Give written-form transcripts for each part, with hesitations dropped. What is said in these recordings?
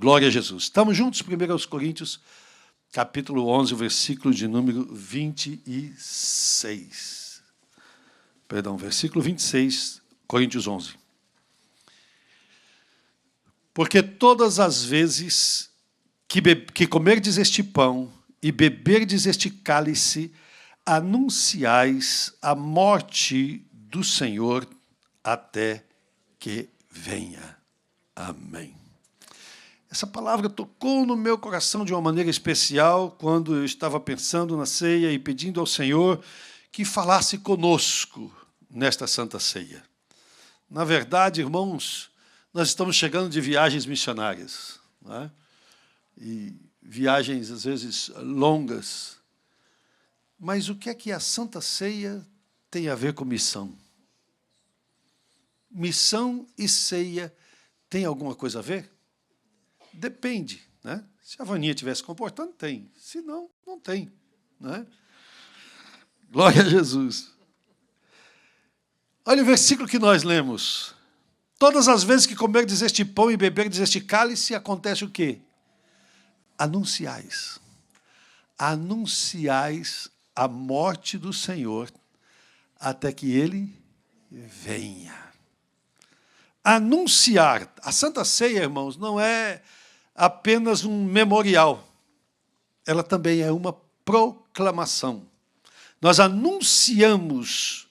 Glória a Jesus. Estamos juntos, 1 Coríntios, capítulo 11, versículo de número 26. Perdão, versículo 26, Coríntios 11. Porque todas as vezes que comerdes este pão e beberdes este cálice, anunciais a morte do Senhor até que venha. Amém. Essa palavra tocou no meu coração de uma maneira especial quando eu estava pensando na ceia e pedindo ao Senhor que falasse conosco nesta Santa Ceia. Na verdade, irmãos, nós estamos chegando de viagens missionárias, não é? E viagens, às vezes, longas. Mas o que é que a Santa Ceia tem a ver com missão? Missão e ceia tem alguma coisa a ver? Depende, né? Se a Vaninha estivesse comportando, tem. Se não, não tem, né? Glória a Jesus. Olha o versículo que nós lemos. Todas as vezes que comerdes este pão e beberdes este cálice, acontece o quê? Anunciais. Anunciais a morte do Senhor até que Ele venha. Anunciar. A Santa Ceia, irmãos, não é apenas um memorial. Ela também é uma proclamação. Nós anunciamos,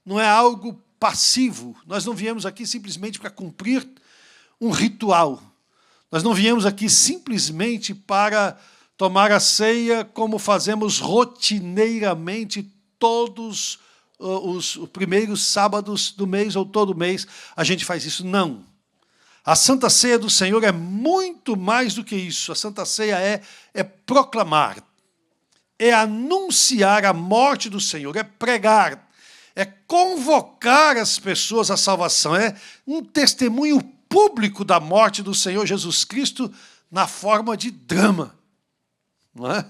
não é algo passivo. Nós não viemos aqui simplesmente para cumprir um ritual. Nós não viemos aqui simplesmente para tomar a ceia como fazemos rotineiramente todos os primeiros sábados do mês ou todo mês a gente faz isso. Não. A Santa Ceia do Senhor é muito mais do que isso. A Santa Ceia é proclamar, é anunciar a morte do Senhor, é pregar, é convocar as pessoas à salvação, é um testemunho público da morte do Senhor Jesus Cristo na forma de drama. Não é?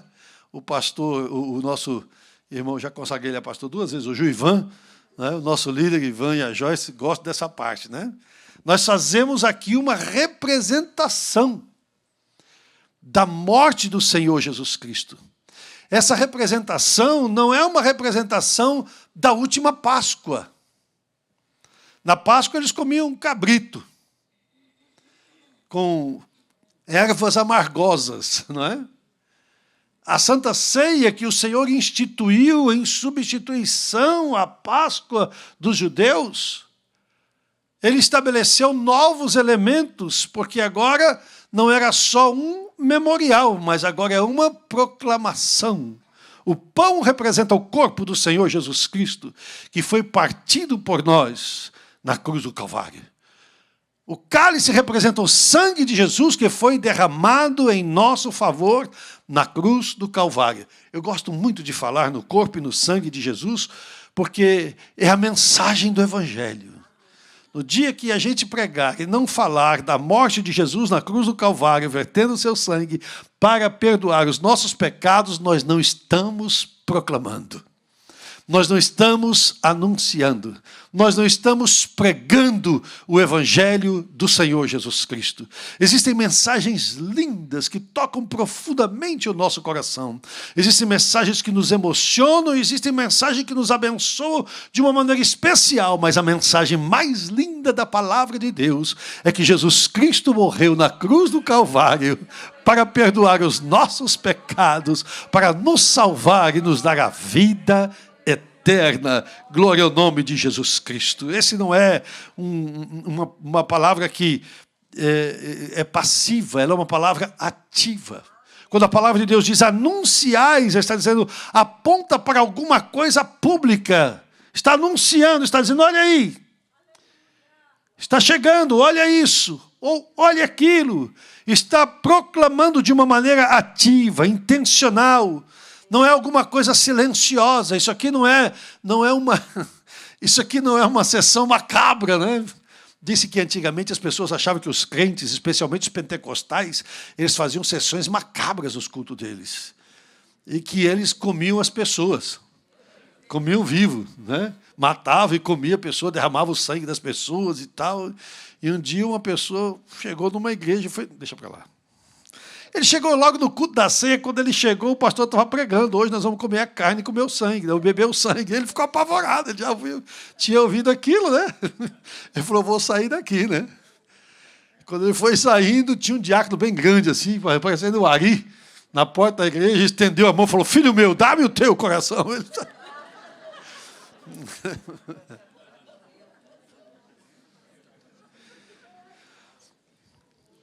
O pastor, o nosso irmão, já consagrei ele a pastor 2 vezes, o Juivan, né? O nosso líder, Ivan e a Joyce, gostam dessa parte, né? Nós fazemos aqui uma representação da morte do Senhor Jesus Cristo. Essa representação não é uma representação da última Páscoa. Na Páscoa eles comiam um cabrito com ervas amargosas, não é? A Santa Ceia que o Senhor instituiu em substituição à Páscoa dos judeus, Ele estabeleceu novos elementos, porque agora não era só um memorial, mas agora é uma proclamação. O pão representa o corpo do Senhor Jesus Cristo, que foi partido por nós na cruz do Calvário. O cálice representa o sangue de Jesus que foi derramado em nosso favor na cruz do Calvário. Eu gosto muito de falar no corpo e no sangue de Jesus, porque é a mensagem do Evangelho. No dia que a gente pregar e não falar da morte de Jesus na cruz do Calvário, vertendo o seu sangue para perdoar os nossos pecados, nós não estamos proclamando. Nós não estamos anunciando, nós não estamos pregando o Evangelho do Senhor Jesus Cristo. Existem mensagens lindas que tocam profundamente o nosso coração. Existem mensagens que nos emocionam, existem mensagens que nos abençoam de uma maneira especial, mas a mensagem mais linda da palavra de Deus é que Jesus Cristo morreu na cruz do Calvário para perdoar os nossos pecados, para nos salvar e nos dar a vida eterna. Glória ao nome de Jesus Cristo. Esse não é uma palavra que é passiva, ela é uma palavra ativa. Quando a palavra de Deus diz anunciais, está dizendo, aponta para alguma coisa pública. Está anunciando, está dizendo, olha aí. Está chegando, olha isso. Ou olha aquilo. Está proclamando de uma maneira ativa, intencional. Não é alguma coisa silenciosa. Isso aqui não é uma sessão macabra, né? Disse que antigamente as pessoas achavam que os crentes, especialmente os pentecostais, eles faziam sessões macabras nos cultos deles. E que eles comiam as pessoas. Comiam vivo, né? Matava e comia a pessoa, derramava o sangue das pessoas e tal. E um dia uma pessoa chegou numa igreja e foi... Deixa para lá. Ele chegou logo no culto da ceia. Quando ele chegou, o pastor estava pregando: hoje nós vamos comer a carne e comer o sangue, vamos beber o sangue. Ele ficou apavorado, ele já tinha ouvido aquilo, né? Ele falou: vou sair daqui, né? Quando ele foi saindo, tinha um diácono bem grande assim, parecendo o Ari, na porta da igreja, estendeu a mão e falou: filho meu, dá-me o teu coração.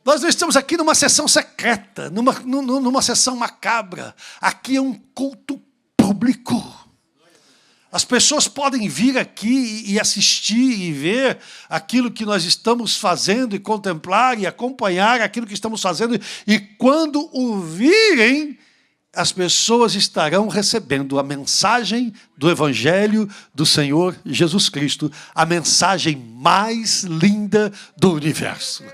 Nós não estamos aqui numa sessão secreta, numa sessão macabra. Aqui é um culto público. As pessoas podem vir aqui e assistir e ver aquilo que nós estamos fazendo e contemplar e acompanhar aquilo que estamos fazendo. E quando ouvirem, as pessoas estarão recebendo a mensagem do Evangelho do Senhor Jesus Cristo, a mensagem mais linda do universo.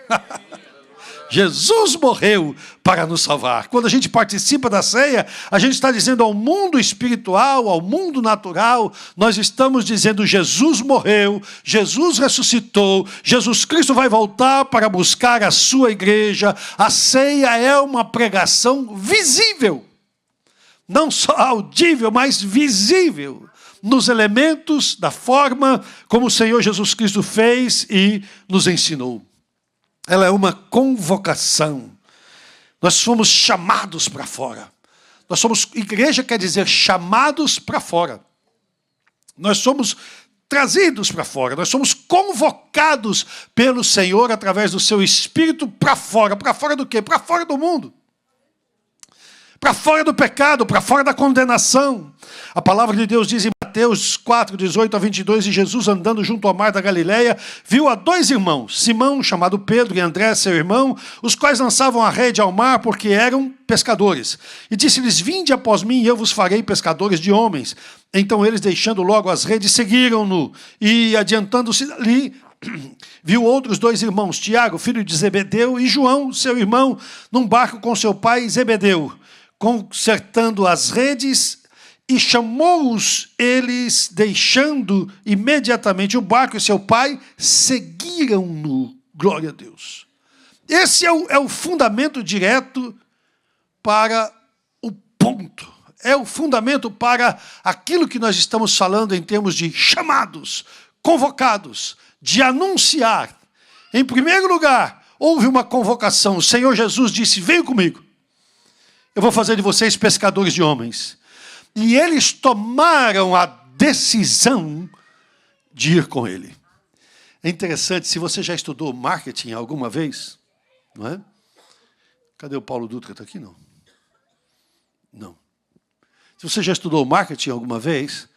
Jesus morreu para nos salvar. Quando a gente participa da ceia, a gente está dizendo ao mundo espiritual, ao mundo natural, nós estamos dizendo: Jesus morreu, Jesus ressuscitou, Jesus Cristo vai voltar para buscar a sua igreja. A ceia é uma pregação visível, não só audível, mas visível, nos elementos da forma como o Senhor Jesus Cristo fez e nos ensinou. Ela é uma convocação. Nós fomos chamados para fora. Nós somos, igreja quer dizer chamados para fora. Nós somos trazidos para fora. Nós somos convocados pelo Senhor através do seu Espírito para fora. Para fora do quê? Para fora do mundo. Para fora do pecado, para fora da condenação. A palavra de Deus diz em Mateus 4, 18 a 22, e Jesus, andando junto ao mar da Galileia, viu a dois irmãos, Simão, chamado Pedro, e André, seu irmão, os quais lançavam a rede ao mar porque eram pescadores. E disse-lhes: vinde após mim, e eu vos farei pescadores de homens. Então eles, deixando logo as redes, seguiram-no. E, adiantando-se ali, viu outros dois irmãos, Tiago, filho de Zebedeu, e João, seu irmão, num barco com seu pai Zebedeu, consertando as redes, e chamou-os. Eles, deixando imediatamente o barco e seu pai, seguiram-no. Glória a Deus. Esse é o fundamento direto para o ponto. É o fundamento para aquilo que nós estamos falando em termos de chamados, convocados, de anunciar. Em primeiro lugar, houve uma convocação. O Senhor Jesus disse: venham comigo. Eu vou fazer de vocês pescadores de homens. E eles tomaram a decisão de ir com ele. É interessante, se você já estudou marketing alguma vez, não é? Cadê o Paulo Dutra? Está aqui? Não. Não. Se você já estudou marketing alguma vez,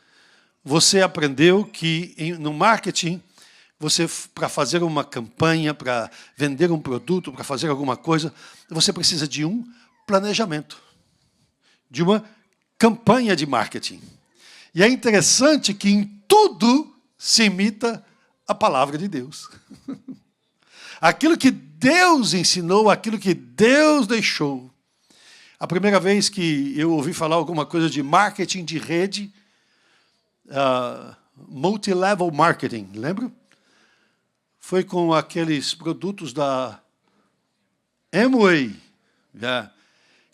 você aprendeu que no marketing, você, para fazer uma campanha, para vender um produto, para fazer alguma coisa, você precisa de um planejamento, de uma campanha de marketing. E é interessante que em tudo se imita a palavra de Deus. Aquilo que Deus ensinou, aquilo que Deus deixou. A primeira vez que eu ouvi falar alguma coisa de marketing de rede, multilevel marketing, lembra? Foi com aqueles produtos da Amway.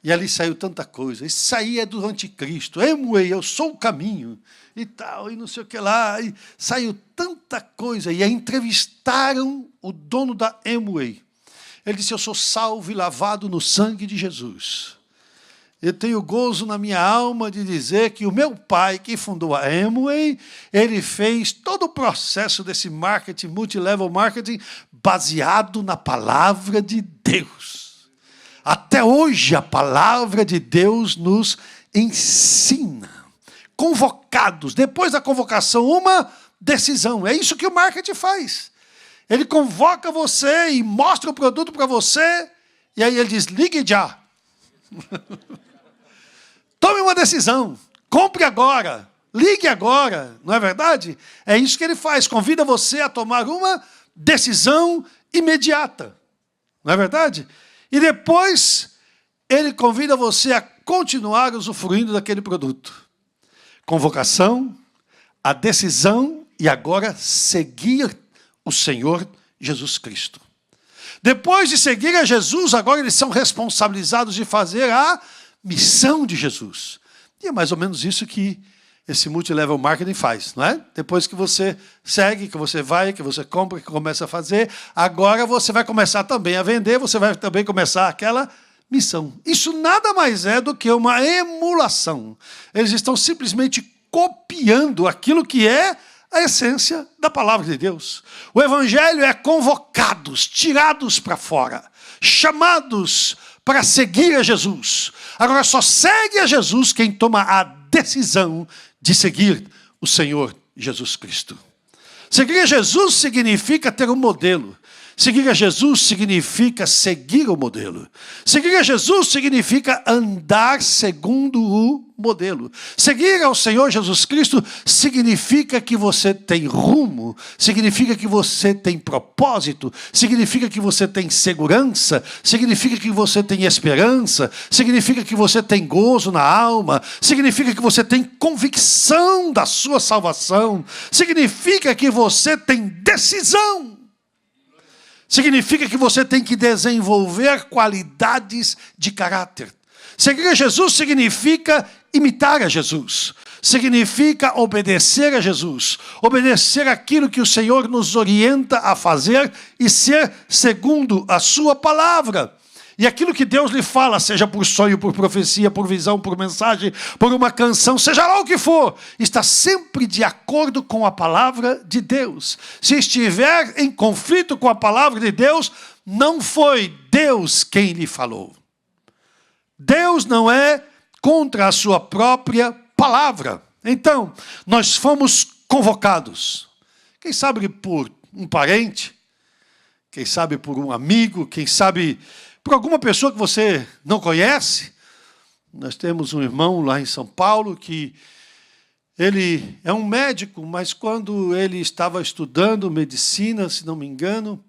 E ali saiu tanta coisa. Isso aí é do anticristo. Amway, eu sou o caminho. E tal, e não sei o que lá. E saiu tanta coisa. E aí entrevistaram o dono da Amway. Ele disse: eu sou salvo e lavado no sangue de Jesus. Eu tenho gozo na minha alma de dizer que o meu pai, que fundou a Amway, ele fez todo o processo desse marketing, multilevel marketing, baseado na palavra de Deus. Até hoje a palavra de Deus nos ensina. Convocados, depois da convocação, uma decisão. É isso que o marketing faz. Ele convoca você e mostra o produto para você, e aí ele diz: ligue já. Tome uma decisão, compre agora, ligue agora, não é verdade? É isso que ele faz, convida você a tomar uma decisão imediata, não é verdade? E depois, ele convida você a continuar usufruindo daquele produto. Convocação, a decisão e agora seguir o Senhor Jesus Cristo. Depois de seguir a Jesus, agora eles são responsabilizados de fazer a missão de Jesus. E é mais ou menos isso que esse multilevel marketing faz, não é? Depois que você segue, que você vai, que você compra, que começa a fazer, agora você vai começar também a vender, você vai também começar aquela missão. Isso nada mais é do que uma emulação. Eles estão simplesmente copiando aquilo que é a essência da palavra de Deus. O evangelho é convocados, tirados para fora, chamados para seguir a Jesus. Agora só segue a Jesus quem toma a decisão de seguir o Senhor Jesus Cristo. Seguir a Jesus significa ter um modelo. Seguir a Jesus significa seguir o modelo. Seguir a Jesus significa andar segundo o modelo. Seguir ao Senhor Jesus Cristo significa que você tem rumo, significa que você tem propósito, significa que você tem segurança, significa que você tem esperança, significa que você tem gozo na alma, significa que você tem convicção da sua salvação, significa que você tem decisão. Significa que você tem que desenvolver qualidades de caráter. Seguir a Jesus significa imitar a Jesus. Significa obedecer a Jesus. Obedecer aquilo que o Senhor nos orienta a fazer e ser segundo a sua palavra. E aquilo que Deus lhe fala, seja por sonho, por profecia, por visão, por mensagem, por uma canção, seja lá o que for, está sempre de acordo com a palavra de Deus. Se estiver em conflito com a palavra de Deus, não foi Deus quem lhe falou. Deus não é contra a sua própria palavra. Então, nós fomos convocados. Quem sabe por um parente, quem sabe por um amigo, quem sabe por alguma pessoa que você não conhece. Nós temos um irmão lá em São Paulo que ele é um médico, mas quando ele estava estudando medicina, se não me engano,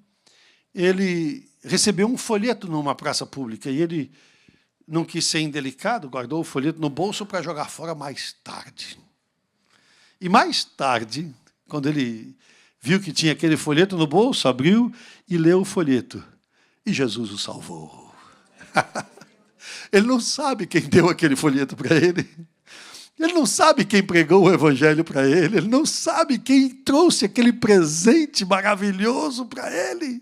ele recebeu um folheto numa praça pública e ele não quis ser indelicado, guardou o folheto no bolso para jogar fora mais tarde. E mais tarde, quando ele viu que tinha aquele folheto no bolso, abriu e leu o folheto. E Jesus o salvou. Ele não sabe quem deu aquele folheto para ele. Ele não sabe quem pregou o evangelho para ele. Ele não sabe quem trouxe aquele presente maravilhoso para ele.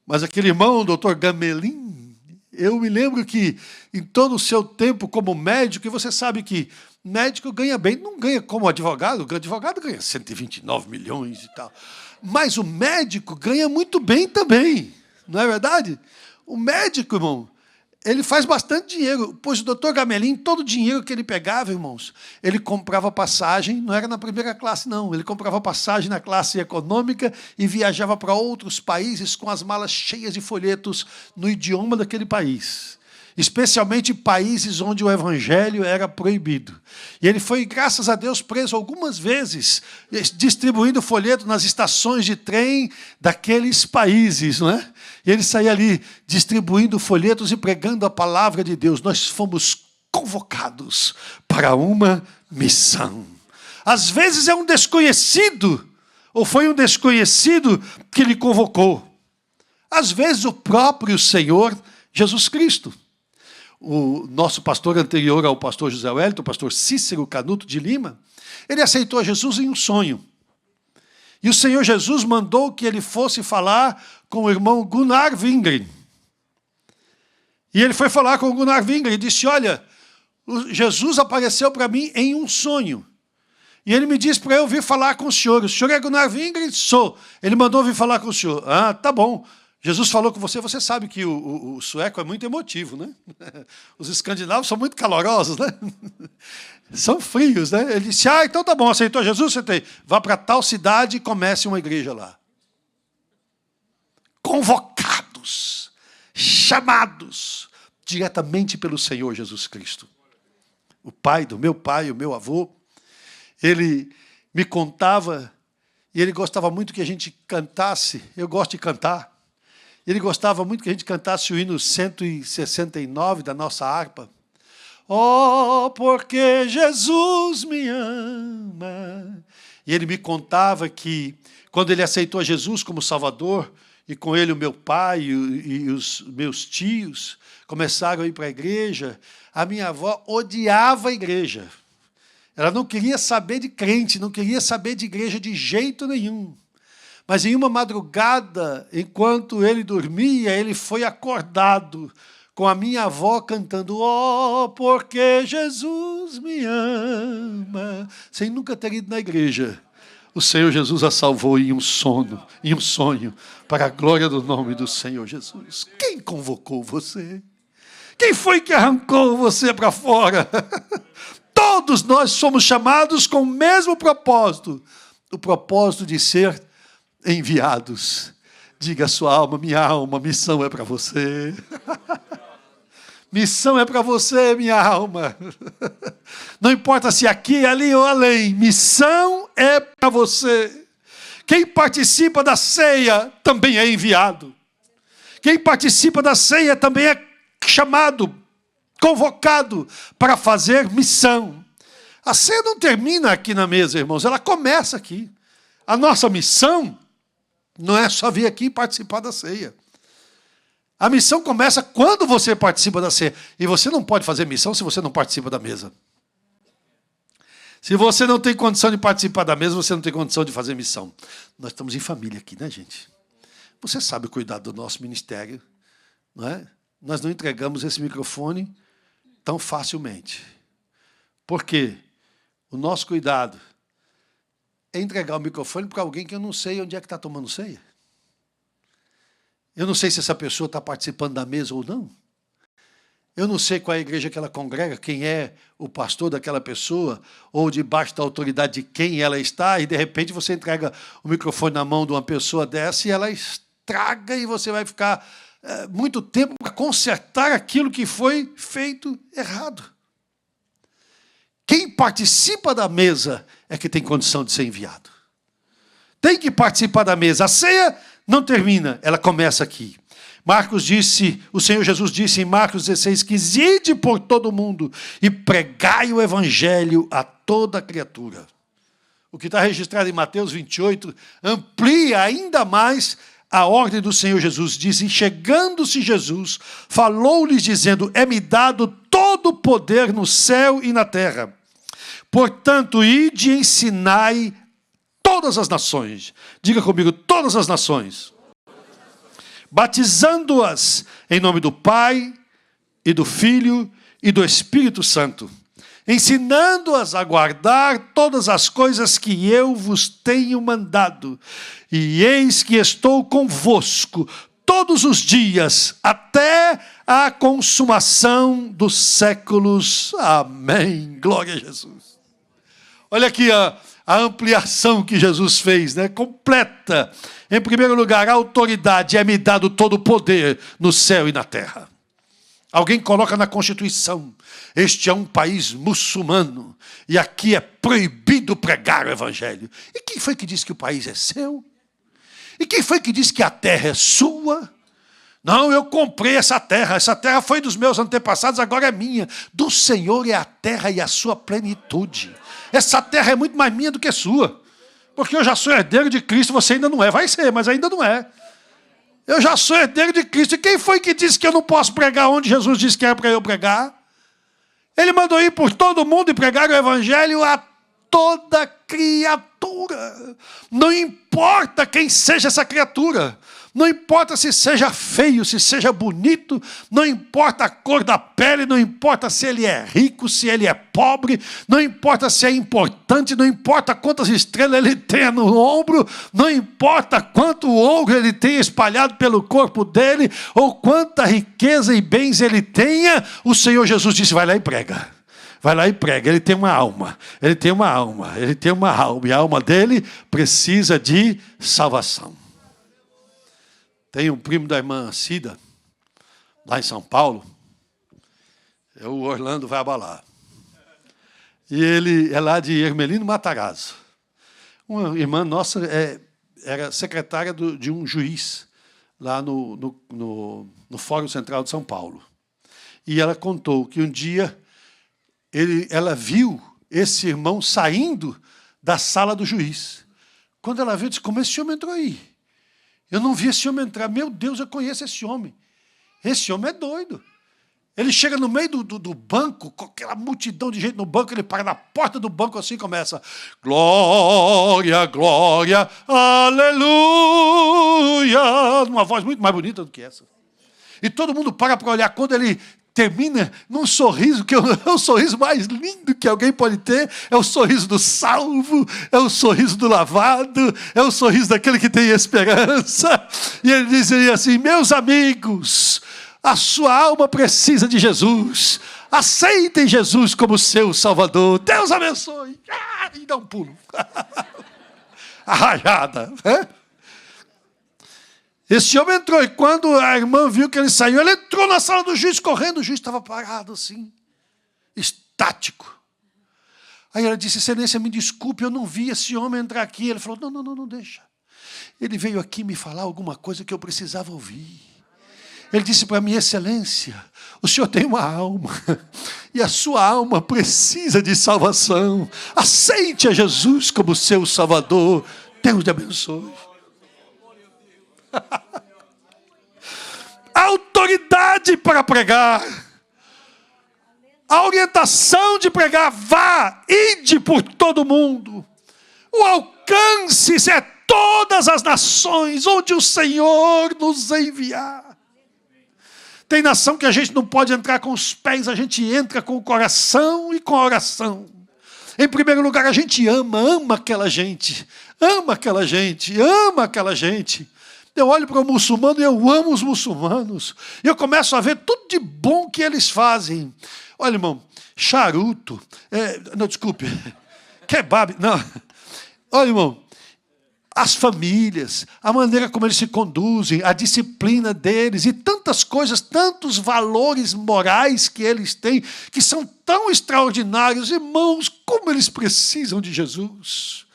Mas aquele irmão, o doutor Gamelin, eu me lembro que em todo o seu tempo como médico, e você sabe que médico ganha bem, não ganha como advogado, o advogado ganha 129 milhões e tal. Mas o médico ganha muito bem também. Não é verdade? O médico, irmão, ele faz bastante dinheiro. Pois o doutor Gamelin, todo o dinheiro que ele pegava, irmãos, ele comprava passagem, não era na primeira classe, não. Ele comprava passagem na classe econômica e viajava para outros países com as malas cheias de folhetos no idioma daquele país. Especialmente países onde o evangelho era proibido. E ele foi, graças a Deus, preso algumas vezes, distribuindo folheto nas estações de trem daqueles países, não é? E ele saía ali distribuindo folhetos e pregando a palavra de Deus. Nós fomos convocados para uma missão. Às vezes é um desconhecido, ou foi um desconhecido que lhe convocou. Às vezes o próprio Senhor Jesus Cristo. O nosso pastor anterior ao pastor José Wellington, o pastor Cícero Canuto de Lima, ele aceitou Jesus em um sonho. E o Senhor Jesus mandou que ele fosse falar com o irmão Gunnar Wingren. E ele foi falar com o Gunnar Wingren e disse, olha, Jesus apareceu para mim em um sonho. E ele me disse para eu vir falar com o senhor. O senhor é Gunnar Wingren? Sou. Ele mandou vir falar com o senhor. Ah, tá bom. Jesus falou com você, você sabe que o sueco é muito emotivo, né? Os escandinavos são muito calorosos, né? São frios, né? Ele disse, então tá bom, aceitou Jesus? Aceitei. Vá para tal cidade e comece uma igreja lá. Convocados, chamados diretamente pelo Senhor Jesus Cristo. O pai do meu pai, o meu avô, ele me contava, e ele gostava muito que a gente cantasse, eu gosto de cantar, ele gostava muito que a gente cantasse o hino 169 da nossa harpa. Oh, porque Jesus me ama. E ele me contava que, quando ele aceitou Jesus como Salvador, e com ele o meu pai e os meus tios começaram a ir para a igreja, a minha avó odiava a igreja. Ela não queria saber de crente, não queria saber de igreja de jeito nenhum. Mas em uma madrugada, enquanto ele dormia, ele foi acordado com a minha avó cantando "Oh, porque Jesus me ama", sem nunca ter ido na igreja. O Senhor Jesus a salvou em um sonho, para a glória do nome do Senhor Jesus. Quem convocou você? Quem foi que arrancou você para fora? Todos nós somos chamados com o mesmo propósito, o propósito de ser enviados. Diga à sua alma, minha alma, missão é para você. Missão é para você, minha alma. Não importa se aqui, ali ou além, missão é para você. Quem participa da ceia também é enviado. Quem participa da ceia também é chamado, convocado para fazer missão. A ceia não termina aqui na mesa, irmãos, ela começa aqui. A nossa missão não é só vir aqui e participar da ceia. A missão começa quando você participa da ceia. E você não pode fazer missão se você não participa da mesa. Se você não tem condição de participar da mesa, você não tem condição de fazer missão. Nós estamos em família aqui, né, gente? Você sabe cuidar do nosso ministério, não é? Nós não entregamos esse microfone tão facilmente. Por quê? O nosso cuidado é entregar o microfone para alguém que eu não sei onde é que está tomando ceia. Eu não sei se essa pessoa está participando da mesa ou não. Eu não sei qual é a igreja que ela congrega, quem é o pastor daquela pessoa, ou debaixo da autoridade de quem ela está, e de repente você entrega o microfone na mão de uma pessoa dessa e ela estraga e você vai ficar muito tempo para consertar aquilo que foi feito errado. Quem participa da mesa é que tem condição de ser enviado. Tem que participar da mesa. A ceia não termina, ela começa aqui. O Senhor Jesus disse em Marcos 16:15, ide por todo o mundo e pregai o evangelho a toda criatura. O que está registrado em Mateus 28 amplia ainda mais a ordem do Senhor Jesus. Diz, e chegando-se Jesus, falou-lhes dizendo, é-me dado todo o poder no céu e na terra. Portanto, ide e ensinai todas as nações. Diga comigo, todas as nações. Batizando-as em nome do Pai, e do Filho, e do Espírito Santo, ensinando-as a guardar todas as coisas que eu vos tenho mandado. E eis que estou convosco todos os dias, até a consumação dos séculos. Amém. Glória a Jesus. Olha aqui a ampliação que Jesus fez, né? Completa. Em primeiro lugar, a autoridade é-me dado todo o poder no céu e na terra. Alguém coloca na Constituição, este é um país muçulmano, e aqui é proibido pregar o Evangelho. E quem foi que disse que o país é seu? E quem foi que disse que a terra é sua? Não, eu comprei essa terra foi dos meus antepassados, agora é minha. Do Senhor é a terra e a sua plenitude. Essa terra é muito mais minha do que sua. Porque eu já sou herdeiro de Cristo, você ainda não é. Vai ser, mas ainda não é. Eu já sou herdeiro de Cristo. E quem foi que disse que eu não posso pregar onde Jesus disse que era para eu pregar? Ele mandou ir por todo mundo e pregar o Evangelho a toda criatura. Não importa quem seja essa criatura. Não importa se seja feio, se seja bonito, não importa a cor da pele, não importa se ele é rico, se ele é pobre, não importa se é importante, não importa quantas estrelas ele tenha no ombro, não importa quanto ouro ele tenha espalhado pelo corpo dele, ou quanta riqueza e bens ele tenha, o Senhor Jesus disse, vai lá e prega. Vai lá e prega, ele tem uma alma, ele tem uma alma, e a alma dele precisa de salvação. Tem um primo da irmã Cida, lá em São Paulo, o Orlando vai abalar. E ele é lá de Ermelino Matarazzo. Uma irmã nossa era secretária de um juiz, lá no Fórum Central de São Paulo. E ela contou que um dia ela viu esse irmão saindo da sala do juiz. Quando ela viu, disse, como esse homem entrou aí? Eu não vi esse homem entrar. Meu Deus, eu conheço esse homem. Esse homem é doido. Ele chega no meio do banco, com aquela multidão de gente no banco, ele para na porta do banco assim e começa: glória, glória, aleluia. Uma voz muito mais bonita do que essa. E todo mundo para olhar. Quando ele termina num sorriso, que é o sorriso mais lindo que alguém pode ter, é o sorriso do salvo, é o sorriso do lavado, é o sorriso daquele que tem esperança. E ele diz assim: meus amigos, a sua alma precisa de Jesus. Aceitem Jesus como seu Salvador. Deus abençoe. E dá um pulo. Arrajada. Esse homem entrou, e quando a irmã viu que ele saiu, ele entrou na sala do juiz correndo. O juiz estava parado assim, estático. Aí ela disse: excelência, me desculpe, eu não vi esse homem entrar aqui. Ele falou: não, deixa. Ele veio aqui me falar alguma coisa que eu precisava ouvir. Ele disse para mim: excelência, o senhor tem uma alma, e a sua alma precisa de salvação. Aceite a Jesus como seu Salvador. Deus te abençoe. A autoridade para pregar, a orientação de pregar: vá, ide por todo mundo. O alcance é todas as nações onde o Senhor nos enviar. Tem nação que a gente não pode entrar com os pés, a gente entra com o coração e com a oração. Em primeiro lugar, a gente ama aquela gente. Ama aquela gente. Eu olho para o muçulmano e eu amo os muçulmanos. E eu começo a ver tudo de bom que eles fazem. Olha, irmão, charuto. Desculpe. Kebab. Não. Olha, irmão. As famílias, a maneira como eles se conduzem, a disciplina deles e tantas coisas, tantos valores morais que eles têm, que são tão extraordinários. Irmãos, como eles precisam de Jesus.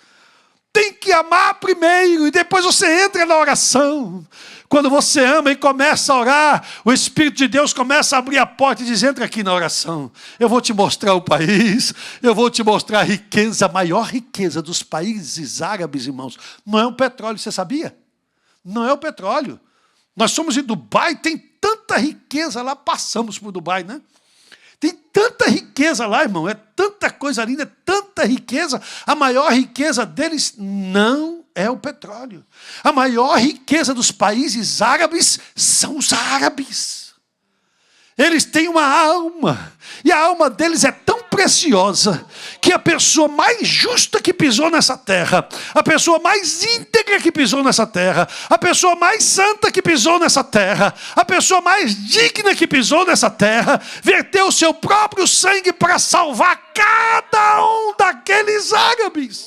Tem que amar primeiro e depois você entra na oração. Quando você ama e começa a orar, o Espírito de Deus começa a abrir a porta e diz: entra aqui na oração. Eu vou te mostrar o país, eu vou te mostrar a riqueza, a maior riqueza dos países árabes, irmãos. Não é o petróleo, você sabia? Não é o petróleo. Nós somos em Dubai, tem tanta riqueza lá, passamos por Dubai, né? Tem tanta riqueza lá, irmão, é tanta coisa linda, é tanta riqueza. A maior riqueza deles não é o petróleo. A maior riqueza dos países árabes são os árabes. Eles têm uma alma, e a alma deles é tão preciosa, que a pessoa mais justa que pisou nessa terra, a pessoa mais íntegra que pisou nessa terra, a pessoa mais santa que pisou nessa terra, a pessoa mais digna que pisou nessa terra, verteu o seu próprio sangue para salvar cada um daqueles árabes.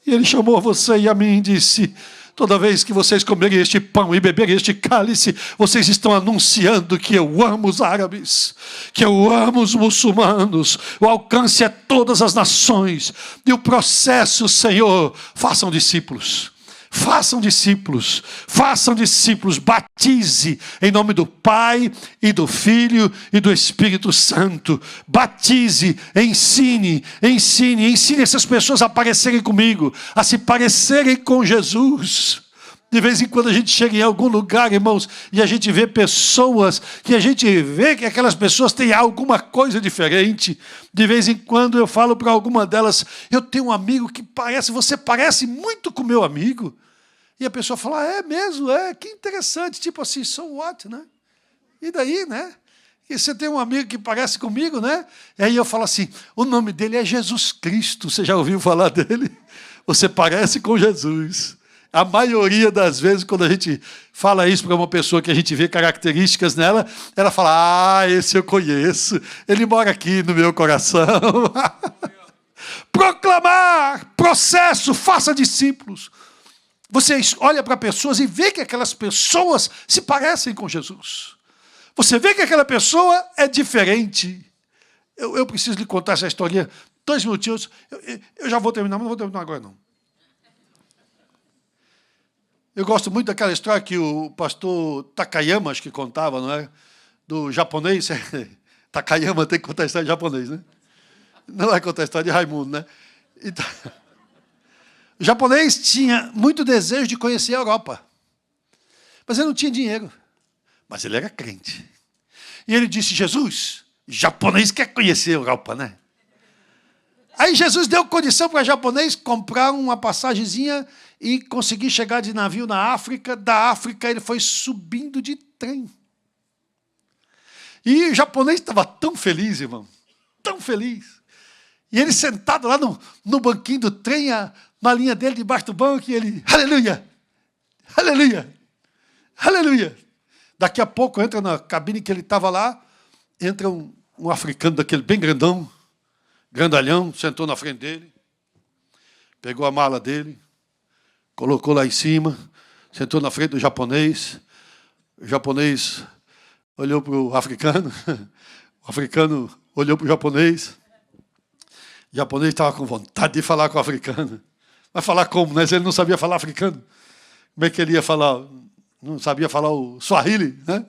E ele chamou você e a mim e disse: toda vez que vocês comerem este pão e beberem este cálice, vocês estão anunciando que eu amo os árabes, que eu amo os muçulmanos. O alcance é todas as nações. E o processo, Senhor, façam discípulos. Façam discípulos, batize em nome do Pai e do Filho e do Espírito Santo. Batize, ensine essas pessoas a parecerem comigo, a se parecerem com Jesus. De vez em quando a gente chega em algum lugar, irmãos, e a gente vê pessoas, que a gente vê que aquelas pessoas têm alguma coisa diferente. De vez em quando eu falo para alguma delas: eu tenho um amigo que você parece muito com meu amigo. E a pessoa fala: é mesmo, que interessante, tipo assim, so what, né? E daí, né? E você tem um amigo que parece comigo, né? E aí eu falo assim: o nome dele é Jesus Cristo, você já ouviu falar dele? Você parece com Jesus. A maioria das vezes, quando a gente fala isso para uma pessoa que a gente vê características nela, ela fala: esse eu conheço, ele mora aqui no meu coração. Proclamar, processo, faça discípulos. Você olha para pessoas e vê que aquelas pessoas se parecem com Jesus. Você vê que aquela pessoa é diferente. Eu preciso lhe contar essa historinha. 2 minutinhos. Eu já vou terminar, mas não vou terminar agora, não. Eu gosto muito daquela história que o pastor Takayama, acho que contava, não é? Do japonês. Takayama tem que contar a história de japonês, né? Não vai contar a história de Raimundo, né? Então, O japonês tinha muito desejo de conhecer a Europa, mas ele não tinha dinheiro. Mas ele era crente. E ele disse: Jesus, japonês quer conhecer a Europa, né? Aí Jesus deu condição para o japonês comprar uma passagenzinha e conseguir chegar de navio na África. Da África ele foi subindo de trem. E o japonês estava tão feliz, irmão, tão feliz. E ele sentado lá no banquinho do trem, a malinha dele debaixo do banco, e ele, aleluia, aleluia, aleluia. Daqui a pouco entra na cabine que ele estava lá, entra um africano daquele bem grandão, grandalhão, sentou na frente dele, pegou a mala dele, colocou lá em cima, sentou na frente do japonês. O japonês olhou para o africano olhou para o japonês. O japonês estava com vontade de falar com o africano. Mas falar como, né? Se ele não sabia falar africano, como é que ele ia falar? Não sabia falar o Swahili, né?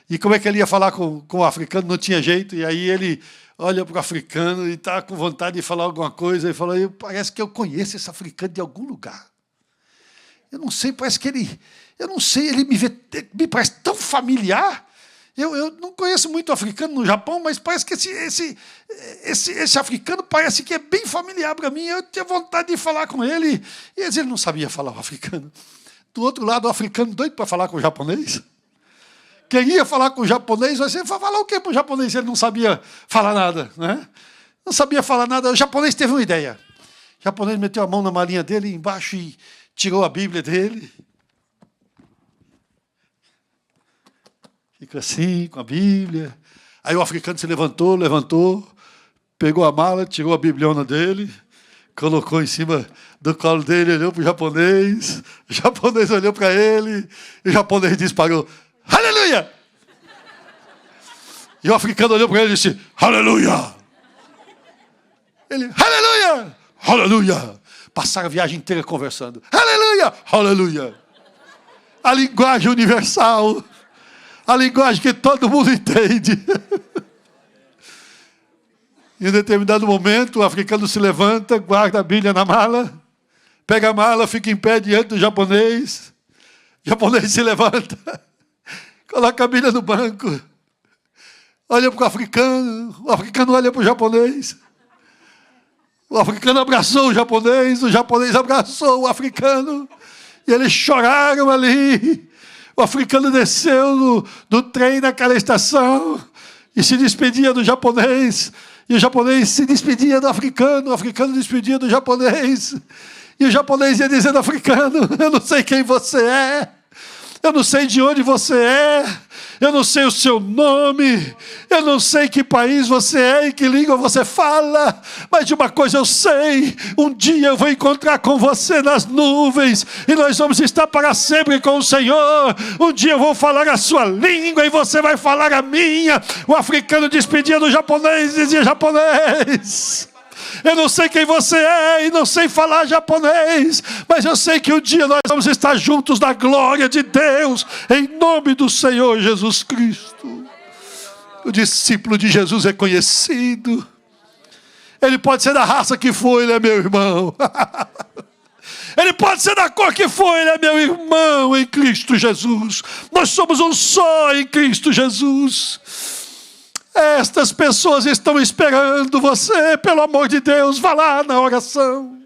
E como é que ele ia falar com o africano? Não tinha jeito. E aí ele olha para o africano e está com vontade de falar alguma coisa. E fala: parece que eu conheço esse africano de algum lugar. Eu não sei, parece que ele... Eu não sei, ele me parece tão familiar. Eu não conheço muito africano no Japão, mas parece que esse africano parece que é bem familiar para mim. Eu tinha vontade de falar com ele. E ele não sabia falar o africano. Do outro lado, o africano doido para falar com o japonês. Queria falar com o japonês, mas você falar o quê para o japonês se ele não sabia falar nada, né? Não sabia falar nada. O japonês teve uma ideia. O japonês meteu a mão na malinha dele embaixo e tirou a Bíblia dele. Fica assim, com a Bíblia. Aí o africano se levantou, pegou a mala, tirou a bibliona dele, colocou em cima do colo dele, olhou para o japonês olhou para ele, e o japonês disparou: aleluia! E o africano olhou para ele e disse: aleluia! Ele: aleluia! Aleluia! Passaram a viagem inteira conversando: aleluia! Aleluia! A linguagem universal, a linguagem que todo mundo entende. Em um determinado momento, o africano se levanta, guarda a Bíblia na mala, pega a mala, fica em pé diante do japonês. O japonês se levanta, coloca a Bíblia no banco, olha para o africano olha para o japonês. O africano abraçou o japonês abraçou o africano, e eles choraram ali. O africano desceu do trem naquela estação e se despedia do japonês. E o japonês se despedia do africano, o africano despedia do japonês. E o japonês ia dizendo ao africano: eu não sei quem você é, eu não sei de onde você é, eu não sei o seu nome, eu não sei que país você é e que língua você fala, mas de uma coisa eu sei: um dia eu vou encontrar com você nas nuvens e nós vamos estar para sempre com o Senhor. Um dia eu vou falar a sua língua e você vai falar a minha. O africano despedia do japonês e dizia: japonês, eu não sei quem você é e não sei falar japonês, mas eu sei que um dia nós vamos estar juntos na glória de Deus, em nome do Senhor Jesus Cristo. O discípulo de Jesus é conhecido. Ele pode ser da raça que for, ele é meu irmão. Ele pode ser da cor que for, ele é meu irmão em Cristo Jesus. Nós somos um só em Cristo Jesus. Estas pessoas estão esperando você, pelo amor de Deus, vá lá na oração.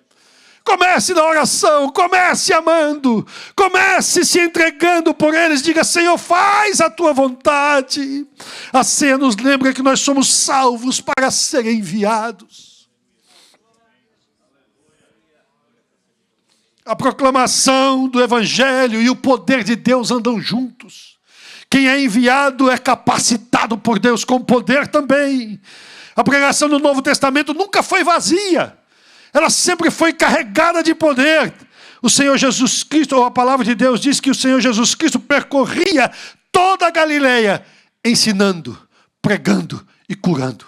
Comece na oração, comece amando, comece se entregando por eles. Diga: Senhor, faz a tua vontade. A ceia nos lembra que nós somos salvos para serem enviados. A proclamação do Evangelho e o poder de Deus andam juntos. Quem é enviado é capacitado por Deus com poder também. A pregação do Novo Testamento nunca foi vazia. Ela sempre foi carregada de poder. O Senhor Jesus Cristo, ou a palavra de Deus diz que o Senhor Jesus Cristo percorria toda a Galileia, ensinando, pregando e curando.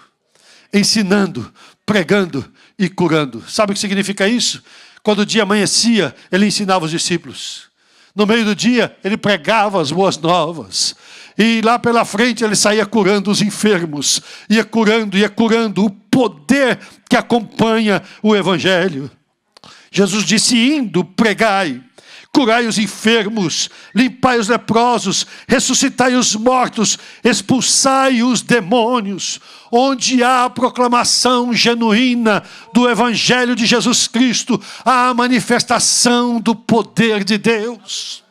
Ensinando, pregando e curando. Sabe o que significa isso? Quando o dia amanhecia, ele ensinava os discípulos. No meio do dia, ele pregava as boas novas. E lá pela frente, ele saía curando os enfermos. Ia curando o poder que acompanha o Evangelho. Jesus disse: indo, pregai, curai os enfermos, limpai os leprosos, ressuscitai os mortos, expulsai os demônios. Onde há a proclamação genuína do Evangelho de Jesus Cristo, há a manifestação do poder de Deus.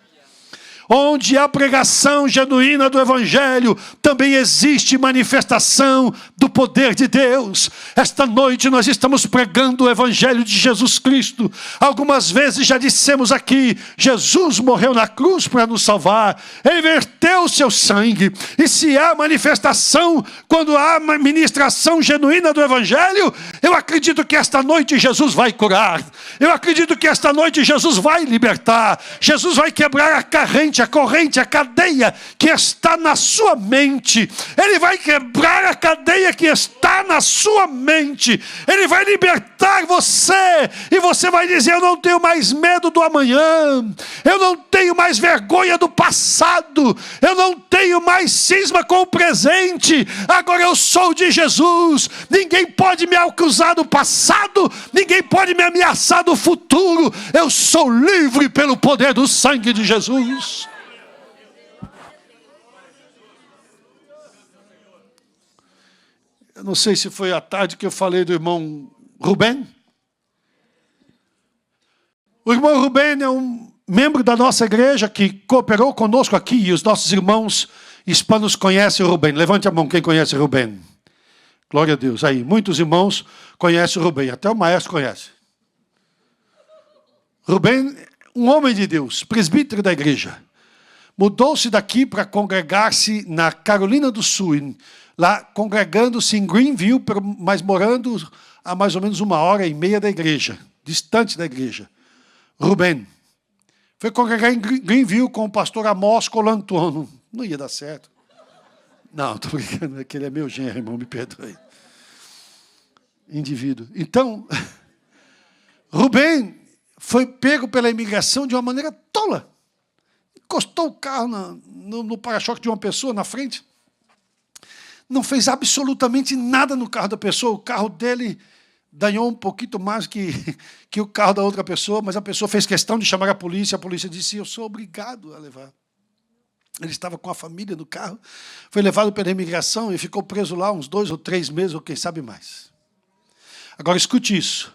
Onde há pregação genuína do Evangelho, também existe manifestação do poder de Deus. Esta noite nós estamos pregando o Evangelho de Jesus Cristo. Algumas vezes já dissemos aqui, Jesus morreu na cruz para nos salvar. Ele verteu o seu sangue. E se há manifestação, quando há ministração genuína do Evangelho, eu acredito que esta noite Jesus vai curar. Eu acredito que esta noite Jesus vai libertar. Jesus vai quebrar a corrente, a cadeia que está na sua mente. Ele vai quebrar a cadeia que está na sua mente. Ele vai libertar você. E você vai dizer: eu não tenho mais medo do amanhã. Eu não tenho mais vergonha do passado. Eu não tenho mais cisma com o presente. Agora eu sou de Jesus. Ninguém pode me acusar do passado. Ninguém pode me ameaçar do futuro. Eu sou livre pelo poder do sangue de Jesus. Eu não sei se foi à tarde que eu falei do irmão Rubem. O irmão Rubem é um membro da nossa igreja que cooperou conosco aqui, e os nossos irmãos hispanos conhecem o Rubem. Levante a mão quem conhece o Rubem. Glória a Deus. Aí, muitos irmãos conhecem o Rubem, até o maestro conhece. Rubem, um homem de Deus, presbítero da igreja. Mudou-se daqui para congregar-se na Carolina do Sul, lá congregando-se em Greenville, mas morando a mais ou menos 1h30 da igreja, distante da igreja. Rubem foi congregar em Greenville com o pastor Amós Colantuono. Não ia dar certo. Não, estou brincando, é que ele é meu genro, irmão, me perdoe. Indivíduo. Então, Rubem foi pego pela imigração de uma maneira tola. Encostou o carro no para-choque de uma pessoa na frente. Não fez absolutamente nada no carro da pessoa. O carro dele danhou um pouquinho mais que o carro da outra pessoa, mas a pessoa fez questão de chamar a polícia disse: eu sou obrigado a levar. Ele estava com a família no carro, foi levado pela imigração e ficou preso lá uns 2 ou 3 meses, ou quem sabe mais. Agora escute isso.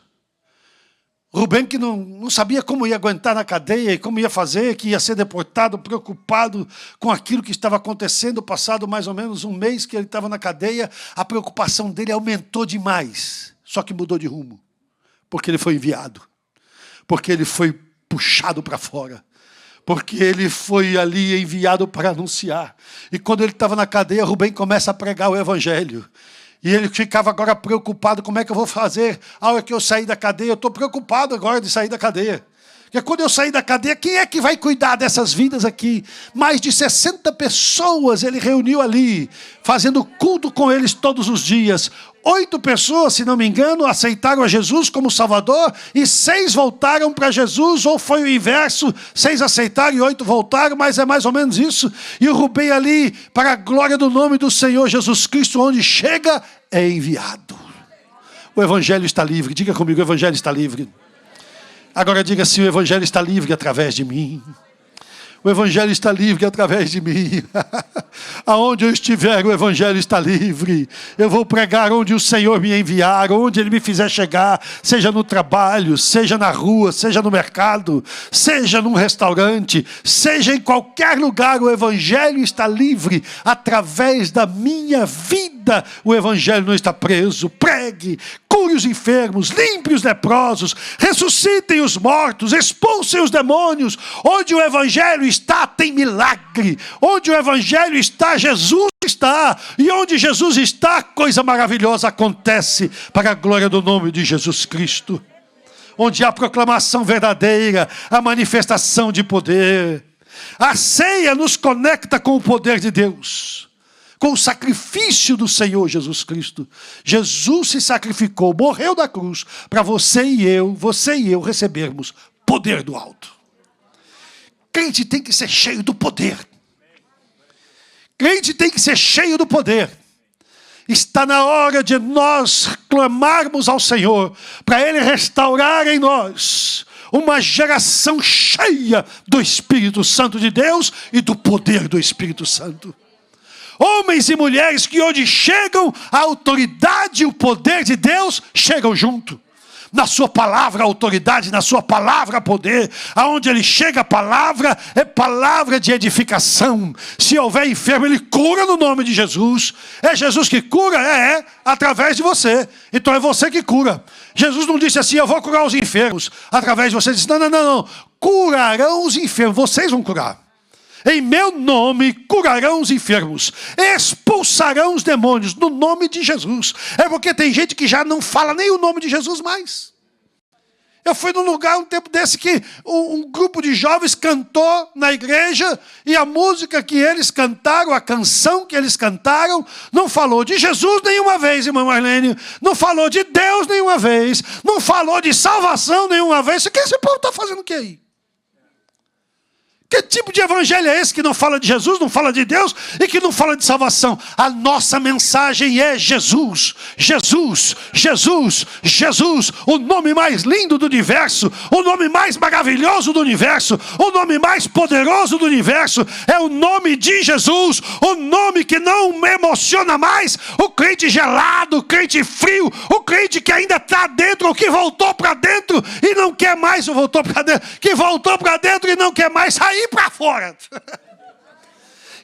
Rubem, que não sabia como ia aguentar na cadeia e como ia fazer, que ia ser deportado, preocupado com aquilo que estava acontecendo, passado mais ou menos 1 mês que ele estava na cadeia, a preocupação dele aumentou demais, só que mudou de rumo, porque ele foi enviado, porque ele foi puxado para fora, porque ele foi ali enviado para anunciar. E quando ele estava na cadeia, Rubem começa a pregar o Evangelho. E ele ficava agora preocupado: como é que eu vou fazer a hora que eu sair da cadeia? Eu estou preocupado agora de sair da cadeia. Porque quando eu sair da cadeia, quem é que vai cuidar dessas vidas aqui? Mais de 60 pessoas ele reuniu ali, fazendo culto com eles todos os dias. 8 pessoas, se não me engano, aceitaram a Jesus como Salvador, e 6 voltaram para Jesus, ou foi o inverso, 6 aceitaram e 8 voltaram, mas é mais ou menos isso. E o Rubem ali, para a glória do nome do Senhor Jesus Cristo, onde chega, é enviado. O Evangelho está livre. Diga comigo: o Evangelho está livre. Agora diga assim: o Evangelho está livre através de mim. O Evangelho está livre através de mim. Aonde eu estiver, o Evangelho está livre. Eu vou pregar onde o Senhor me enviar, onde Ele me fizer chegar, seja no trabalho, seja na rua, seja no mercado, seja num restaurante, seja em qualquer lugar, o Evangelho está livre através da minha vida. O Evangelho não está preso. Pregue, cure os enfermos, limpe os leprosos, ressuscitem os mortos, expulsem os demônios. Onde o Evangelho está, tem milagre. Onde o Evangelho está, Jesus está. E onde Jesus está, coisa maravilhosa acontece para a glória do nome de Jesus Cristo. Onde há proclamação verdadeira, a manifestação de poder. A ceia nos conecta com o poder de Deus, com o sacrifício do Senhor Jesus Cristo. Jesus se sacrificou, morreu na cruz, para você e eu recebermos poder do alto. Crente tem que ser cheio do poder. Crente tem que ser cheio do poder. Está na hora de nós clamarmos ao Senhor, para Ele restaurar em nós uma geração cheia do Espírito Santo de Deus e do poder do Espírito Santo. Homens e mulheres que hoje chegam, a autoridade e o poder de Deus chegam junto. Na sua palavra autoridade, na sua palavra poder. Aonde ele chega a palavra, é palavra de edificação. Se houver enfermo, ele cura no nome de Jesus. É Jesus que cura? É através de você. Então é você que cura. Jesus não disse assim, eu vou curar os enfermos através de você. Ele disse, não. Curarão os enfermos, vocês vão curar. Em meu nome curarão os enfermos, expulsarão os demônios, no nome de Jesus. É porque tem gente que já não fala nem o nome de Jesus mais. Eu fui num lugar um tempo desse que um grupo de jovens cantou na igreja, e a música que eles cantaram, a canção que eles cantaram, não falou de Jesus nenhuma vez, irmã Marlene, não falou de Deus nenhuma vez, não falou de salvação nenhuma vez. O que esse povo está fazendo o que aí? Que tipo de evangelho é esse que não fala de Jesus, não fala de Deus e que não fala de salvação? A nossa mensagem é Jesus, Jesus, Jesus, Jesus, o nome mais lindo do universo, o nome mais maravilhoso do universo, o nome mais poderoso do universo, é o nome de Jesus, o nome que não me emociona mais o crente gelado, o crente frio, o crente que ainda está dentro, ou que voltou para dentro e não quer mais, ou voltou para dentro, que voltou para dentro e não quer mais sair para fora.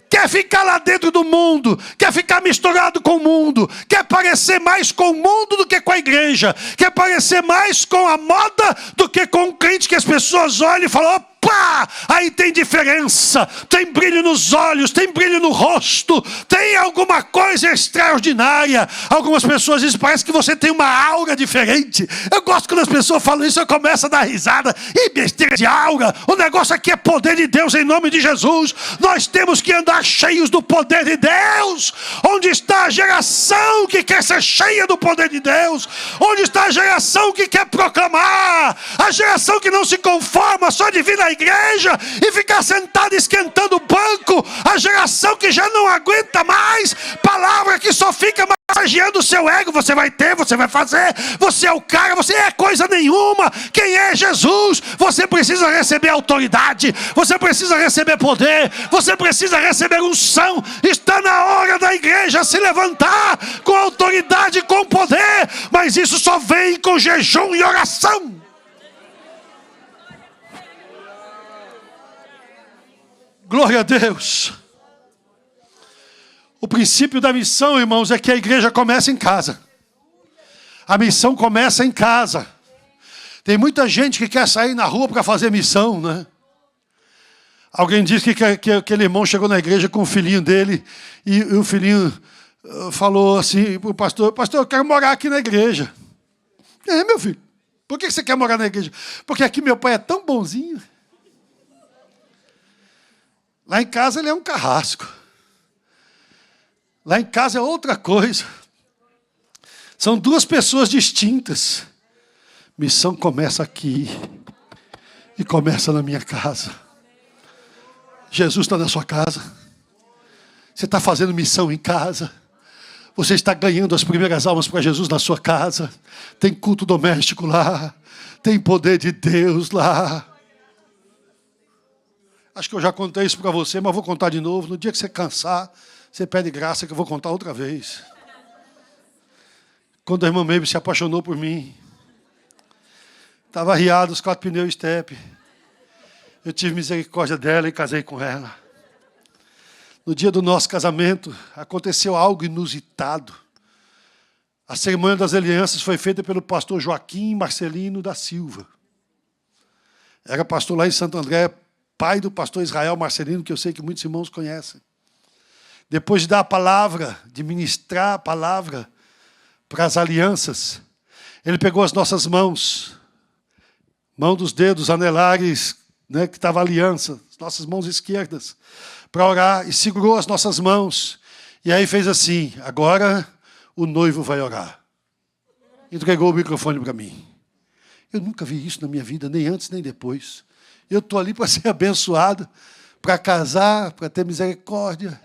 Quer ficar lá dentro do mundo, quer ficar misturado com o mundo, quer parecer mais com o mundo do que com a igreja, quer parecer mais com a moda do que com o crente que as pessoas olham e falam, opa, aí tem diferença, tem brilho nos olhos, tem brilho no rosto, tem alguma coisa extraordinária. Algumas pessoas dizem, parece que você tem uma aura diferente. Eu gosto quando as pessoas falam isso, eu começo a dar risada. E besteira de aura, o negócio aqui é poder de Deus em nome de Jesus. Nós temos que andar cheios do poder de Deus. Onde está a geração que quer ser cheia do poder de Deus? Onde está a geração que quer proclamar? A geração que não se conforma só de vir na igreja e ficar sentado esquentando o banco? A geração que já não aguenta mais palavra que só fica massageando o seu ego. Você vai ter, você vai fazer, você é o cara, você é coisa nenhuma. Quem é Jesus? Você precisa receber autoridade, você precisa receber poder, você precisa receber unção. Está na hora da igreja se levantar com autoridade e com poder, mas isso só vem com jejum e oração. Glória a Deus. O princípio da missão, irmãos, é que a igreja começa em casa. A missão começa em casa. Tem muita gente que quer sair na rua para fazer missão, né? Alguém disse que aquele irmão chegou na igreja com o filhinho dele e o filhinho falou assim para o pastor, pastor, eu quero morar aqui na igreja. É, meu filho, por que você quer morar na igreja? Porque aqui meu pai é tão bonzinho. Lá em casa ele é um carrasco. Lá em casa é outra coisa. São duas pessoas distintas. Missão começa aqui e começa na minha casa. Jesus está na sua casa. Você está fazendo missão em casa. Você está ganhando as primeiras almas para Jesus na sua casa. Tem culto doméstico lá. Tem poder de Deus lá. Acho que eu já contei isso para você, mas vou contar de novo. No dia que você cansar, você pede graça que eu vou contar outra vez. Quando a irmã Maeve se apaixonou por mim, estava arriado os 4 pneus step. Eu tive misericórdia dela e casei com ela. No dia do nosso casamento, aconteceu algo inusitado. A cerimônia das alianças foi feita pelo pastor Joaquim Marcelino da Silva. Era pastor lá em Santo André, pai do pastor Israel Marcelino, que eu sei que muitos irmãos conhecem. Depois de dar a palavra, de ministrar a palavra para as alianças, ele pegou as nossas mãos, mão dos dedos anelares, né, que estava a aliança, as nossas mãos esquerdas, para orar, e segurou as nossas mãos. E aí fez assim, agora o noivo vai orar. Entregou o microfone para mim. Eu nunca vi isso na minha vida, nem antes nem depois. Eu estou ali para ser abençoado, para casar, para ter misericórdia.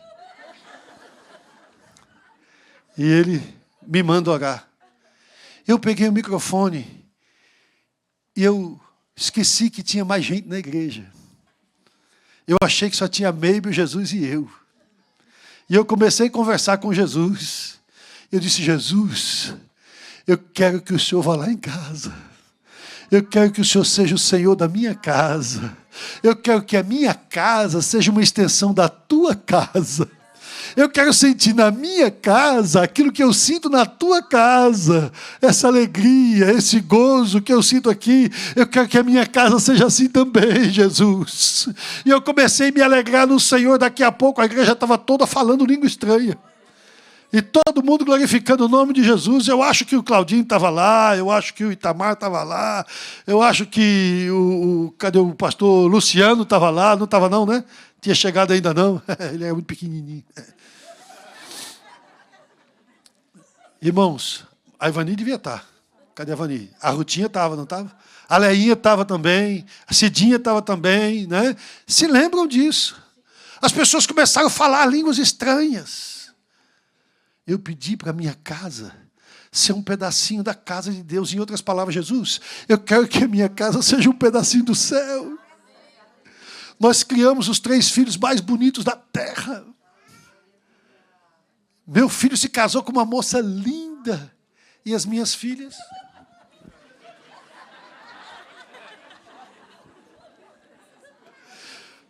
E ele me manda orar. Eu peguei o microfone e eu esqueci que tinha mais gente na igreja. Eu achei que só tinha Meibel, Jesus e eu. E eu comecei a conversar com Jesus. Eu disse, Jesus, eu quero que o Senhor vá lá em casa. Eu quero que o Senhor seja o Senhor da minha casa. Eu quero que a minha casa seja uma extensão da tua casa. Eu quero sentir na minha casa aquilo que eu sinto na tua casa. Essa alegria, esse gozo que eu sinto aqui. Eu quero que a minha casa seja assim também, Jesus. E eu comecei a me alegrar no Senhor. Daqui a pouco a igreja estava toda falando língua estranha. E todo mundo glorificando o nome de Jesus. Eu acho que o Claudinho estava lá, eu acho que o Itamar estava lá, eu acho que cadê o pastor Luciano estava lá, não estava não, né? Tinha chegado ainda não, ele é muito pequenininho. Irmãos, a Ivani devia estar. Cadê a Ivani? A Rutinha estava, não estava? A Leinha estava também, a Cidinha estava também, né? Se lembram disso? As pessoas começaram a falar línguas estranhas. Eu pedi para a minha casa ser um pedacinho da casa de Deus. Em outras palavras, Jesus, eu quero que a minha casa seja um pedacinho do céu. Nós criamos os 3 filhos mais bonitos da terra. Meu filho se casou com uma moça linda. E as minhas filhas?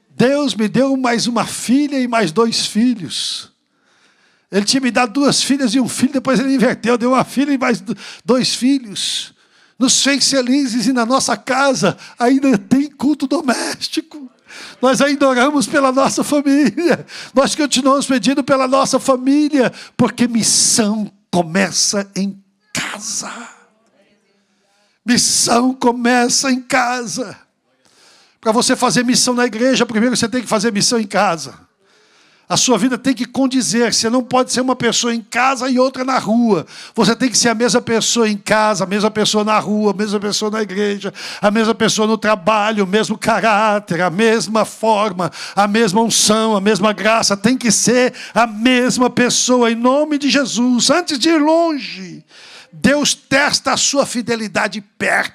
Deus me deu mais uma filha e mais 2 filhos. Ele tinha me dado 2 filhas e um filho, depois ele inverteu, deu uma filha e mais 2 filhos. Nos fez felizes e na nossa casa ainda tem culto doméstico. Nós ainda oramos pela nossa família. Nós continuamos pedindo pela nossa família, porque missão começa em casa. Missão começa em casa. Para você fazer missão na igreja, primeiro você tem que fazer missão em casa. A sua vida tem que condizer. Você não pode ser uma pessoa em casa e outra na rua. Você tem que ser a mesma pessoa em casa, a mesma pessoa na rua, a mesma pessoa na igreja, a mesma pessoa no trabalho, o mesmo caráter, a mesma forma, a mesma unção, a mesma graça. Tem que ser a mesma pessoa, em nome de Jesus. Antes de ir longe, Deus testa a sua fidelidade perto.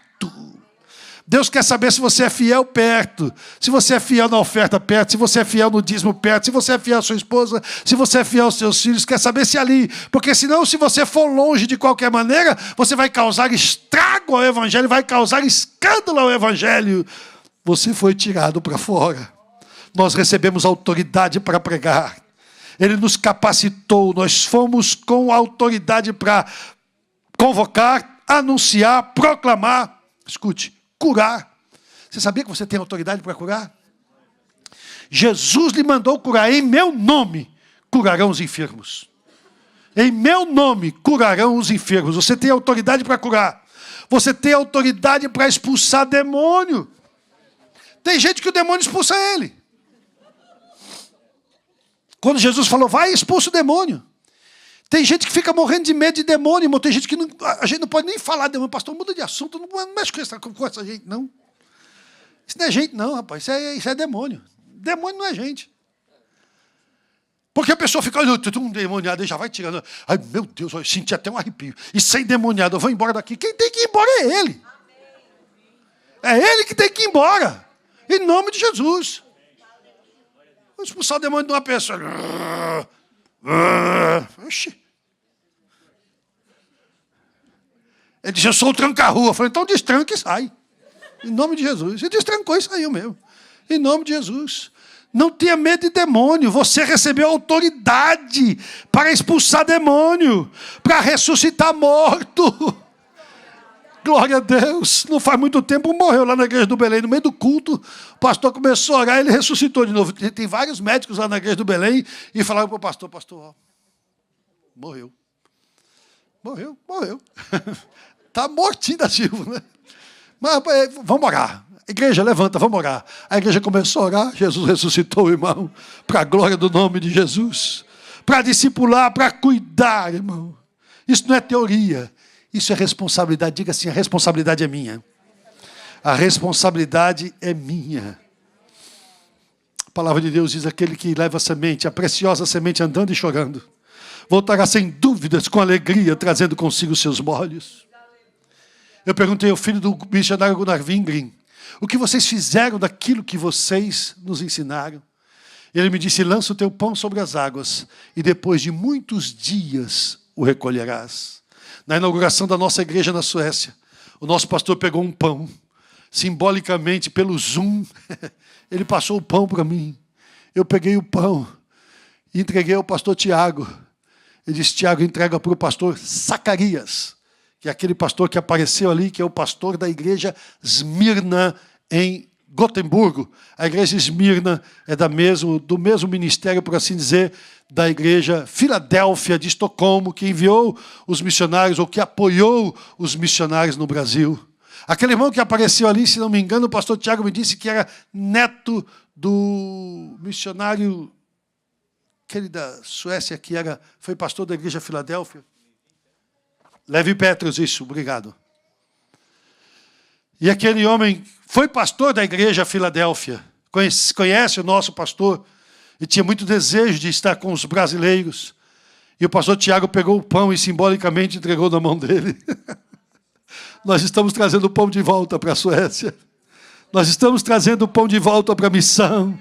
Deus quer saber se você é fiel perto, se você é fiel na oferta perto, se você é fiel no dízimo perto, se você é fiel à sua esposa, se você é fiel aos seus filhos, quer saber se ali, porque senão se você for longe de qualquer maneira, você vai causar estrago ao evangelho, vai causar escândalo ao evangelho. Você foi tirado para fora. Nós recebemos autoridade para pregar. Ele nos capacitou, nós fomos com autoridade para convocar, anunciar, proclamar, escute, curar. Você sabia que você tem autoridade para curar? Jesus lhe mandou curar. Em meu nome curarão os enfermos. Em meu nome curarão os enfermos. Você tem autoridade para curar. Você tem autoridade para expulsar demônio. Tem gente que o demônio expulsa ele. Quando Jesus falou, vai e expulsa o demônio. Tem gente que fica morrendo de medo de demônio, irmão. Tem gente que a gente não pode nem falar de demônio. Pastor, muda de assunto, não mexe com essa gente, não. Isso não é gente, não, rapaz. Isso é demônio. Demônio não é gente. Porque a pessoa fica, olha, um demoniado, e já vai tirando. Ai, meu Deus, eu senti até um arrepio. E sem demoniado, eu vou embora daqui. Quem tem que ir embora é ele. É ele que tem que ir embora. Em nome de Jesus. Vou expulsar o demônio de uma pessoa. Oxi. Ele disse, eu sou o tranca-rua. Eu falei, então destranca e sai. Em nome de Jesus. E destrancou e saiu mesmo. Em nome de Jesus. Não tenha medo de demônio. Você recebeu autoridade para expulsar demônio, para ressuscitar morto. Glória a Deus. Não faz muito tempo, morreu lá na igreja do Belém, no meio do culto. O pastor começou a orar e ele ressuscitou de novo. Tem vários médicos lá na igreja do Belém e falaram para o pastor, ó, morreu. Morreu. Está mortinho da Silva, né? Mas vamos orar. Igreja, levanta, vamos orar. A igreja começou a orar, Jesus ressuscitou o irmão, para a glória do nome de Jesus. Para discipular, para cuidar, irmão. Isso não é teoria. Isso é responsabilidade. Diga assim, a responsabilidade é minha. A responsabilidade é minha. A palavra de Deus diz, aquele que leva a semente, a preciosa semente andando e chorando. voltará sem dúvidas, com alegria, trazendo consigo seus molhos. Eu perguntei ao filho do missionário Gunnar Wingren, o que vocês fizeram daquilo que vocês nos ensinaram? Ele me disse, lança o teu pão sobre as águas, e depois de muitos dias o recolherás. Na inauguração da nossa igreja na Suécia, o nosso pastor pegou um pão, simbolicamente pelo Zoom, ele passou o pão para mim. Eu peguei o pão e entreguei ao pastor Tiago. Ele disse, Tiago, entrega para o pastor Zacarias, que é aquele pastor que apareceu ali, que é o pastor da igreja Esmirna, em Gotemburgo. A igreja Esmirna é do mesmo ministério, por assim dizer, da igreja Filadélfia de Estocolmo, que enviou os missionários, ou que apoiou os missionários no Brasil. Aquele irmão que apareceu ali, se não me engano, o pastor Tiago me disse que era neto do missionário, aquele da Suécia, que foi pastor da igreja Filadélfia. Levi Petrus, isso, obrigado. E aquele homem foi pastor da igreja Filadélfia, conhece o nosso pastor, e tinha muito desejo de estar com os brasileiros. E o pastor Tiago pegou o pão e simbolicamente entregou na mão dele. Nós estamos trazendo o pão de volta para a Suécia. Nós estamos trazendo o pão de volta para a missão.